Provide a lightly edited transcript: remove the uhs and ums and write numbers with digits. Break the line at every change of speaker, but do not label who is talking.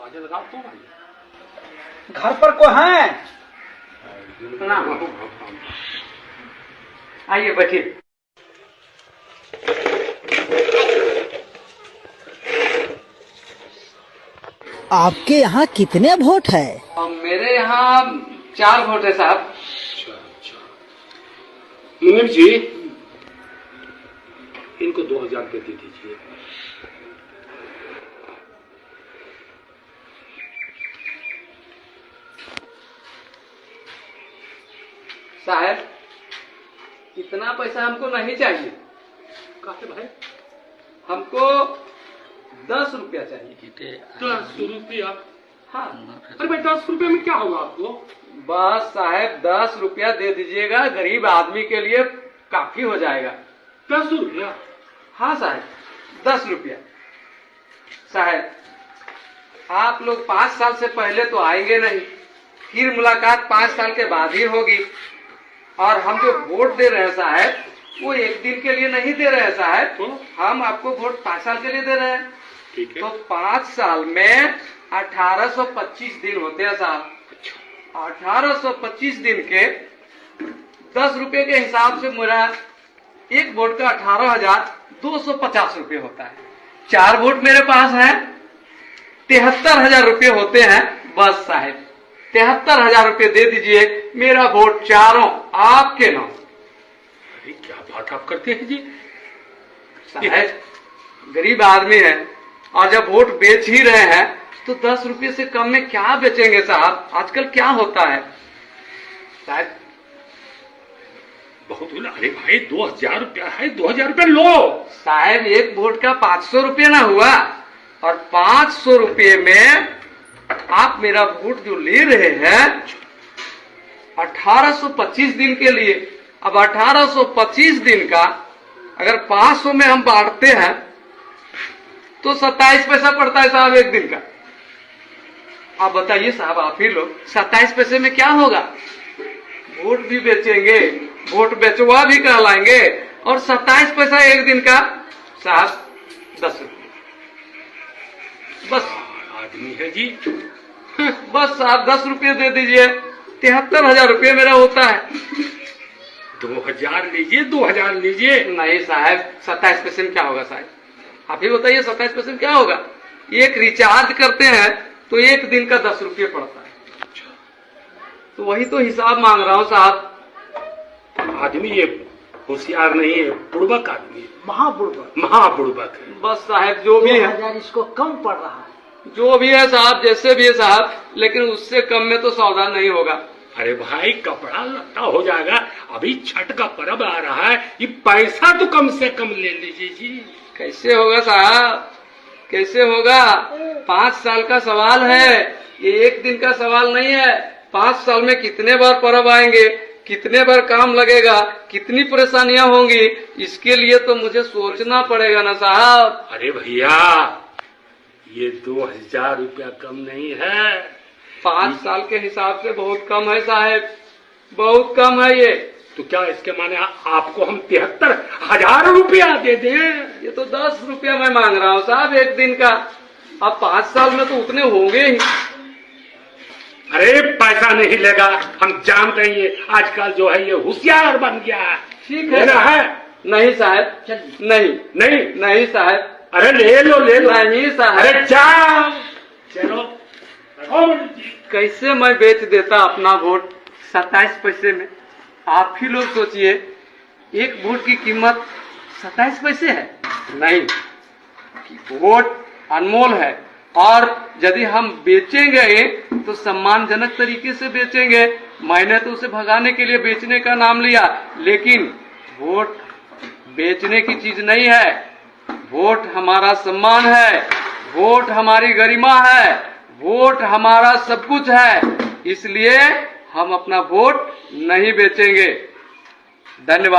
आवाज लगाओ तो भाई।
घर पर कोई है?
आइए बैठिए।
आपके यहाँ कितने वोट है?
मेरे यहाँ 4 वोट है साहब।
अच्छा। मुनीम जी, इनको 2000 रुपये दे दीजिए।
साहब, इतना पैसा हमको नहीं चाहिए।
काहे भाई?
हमको 10 रुपया चाहिए।
10 रुपया?
हाँ।
अरे भाई 10 रुपये में क्या होगा आपको?
बस साहब 10 रुपया दे दीजिएगा, गरीब आदमी के लिए काफी हो जाएगा।
10 रुपया?
हाँ साहब, 10 रुपया। साहब, आप लोग 5 साल से पहले तो आएंगे नहीं, फिर मुलाकात 5 साल के बाद ही होगी। और हम जो वोट दे रहे हैं साहब, वो 1 दिन के लिए नहीं दे रहे हैं साहब, हम आपको वोट 5 साल के लिए दे रहे हैं।
ठीक है।
तो 5 साल में 1825 दिन होते हैं साहब। 1825 दिन के 10 रुपए के हिसाब से मेरा एक वोट का 18,250 रुपये होता है। 4 वोट मेरे पास है, 73,000 रुपये होते हैं। बस साहब 73,000 रुपये दे दीजिए, मेरा वोट चारों आपके नाम।
अरे क्या बात आप करते हैं जी?
साहब गरीब आदमी है, और जब वोट बेच ही रहे हैं तो 10 रुपये से कम में क्या बेचेंगे साहब? आजकल क्या होता है साहब?
बहुत हुआ। अरे भाई 2000 रुपया है, 2000 रुपया लो।
साहब एक वोट का 500 रुपये ना हुआ, और 500 रुपये में आप मेरा वोट जो ले रहे हैं 1825 दिन के लिए। अब 1825 दिन का अगर 500 में हम बांटते हैं तो 27 पैसा पड़ता है साहब एक दिन का। आप बताइए साहब, आप ही लोग 27 पैसे में क्या होगा? वोट भी बेचेंगे, वोट बेचवा भी कहलाएंगे, और 27 पैसा एक दिन का साहब 10 रुपये। बस
आदमी है जी।
बस आप 10 रुपये दे दीजिए, 73,000 रुपये मेरा होता है।
2000 लीजिए, 2000 लीजिए।
नहीं साहब, 27 पैसे में क्या होगा साहब? आप ही बताइए 27 पैसे में क्या होगा? एक रिचार्ज करते हैं तो एक दिन का 10 रुपये पड़ता है। तो वही तो हिसाब मांग रहा हूँ साहब।
आदमी ये होशियार नहीं है, बुड़बक आदमी है,
महाबुड़बक।
महाबुड़बक है।
बस साहब जो भी है,
2000 इसको कम पड़ रहा है।
जो भी है साहब, जैसे भी है साहब, लेकिन उससे कम में तो सौदा नहीं होगा।
अरे भाई कपड़ा लत्ता हो जाएगा, अभी छठ का पर्व आ रहा है, ये पैसा तो कम से कम ले लीजिए जी।
कैसे होगा साहब, कैसे होगा? 5 साल का सवाल है, ये एक दिन का सवाल नहीं है। 5 साल में कितने बार पर्व आएंगे, कितने बार काम लगेगा, कितनी परेशानियां होंगी, इसके लिए तो मुझे सोचना पड़ेगा ना साहब।
अरे भैया ये 2000 रुपया कम नहीं है।
5 साल के हिसाब से बहुत कम है साहब, बहुत कम है ये।
तो क्या इसके माने आपको हम 73,000 रुपया दे दें?
ये तो 10 रुपया मैं मांग रहा हूँ साहब एक दिन का। अब 5 साल में तो उतने होंगे ही।
अरे पैसा नहीं लेगा, हम जानते हैं ये आजकल जो है ये होशियार बन गया है।
ठीक है
लेना है?
नहीं साहब, नहीं
नहीं
नहीं साहब,
अरे ले लो ले लो।
नहीं साहब।
अरे जाओ चलो।
कैसे मैं बेच देता अपना वोट 27 पैसे में? आप ही लोग सोचिए, एक वोट की कीमत 27 पैसे है। नहीं, वोट अनमोल है, और यदि हम बेचेंगे तो सम्मानजनक तरीके से बेचेंगे। मैंने तो उसे भगाने के लिए बेचने का नाम लिया, लेकिन वोट बेचने की चीज नहीं है। वोट हमारा सम्मान है, वोट हमारी गरिमा है, वोट हमारा सब कुछ है। इसलिए हम अपना वोट नहीं बेचेंगे। धन्यवाद।